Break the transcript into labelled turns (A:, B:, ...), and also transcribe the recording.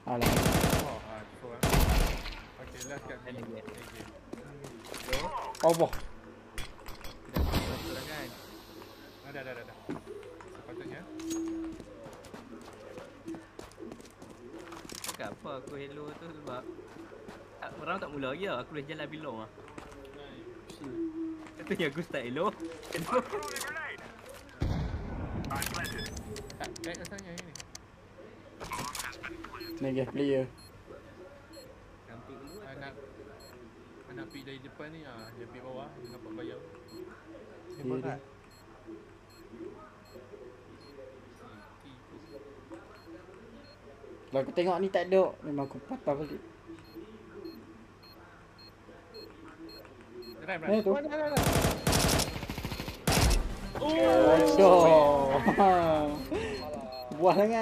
A: Alah.
B: Oh, tu lah. Okay, last kat
C: Ada lagi.
A: Allah.
C: Tidak betul kan.
B: Dah. Sepatutnya.
C: Cakap apa aku hello tu sebab orang tak mula lagi lah. Aku dah jalan bilong lah. Katanya aku start hello. Hello.
B: Baik asalnya ini.
A: Negatif player.
C: Camping dulu kan.
B: Anak pergi dari depan ni, dia pergi bawah, dia dapat bayar.
A: Ya dia. Kalau aku tengok ni tak ada, memang aku patah balik.
B: Ram.
A: Tu.
B: Dah.
A: Aduh. Buah sangat.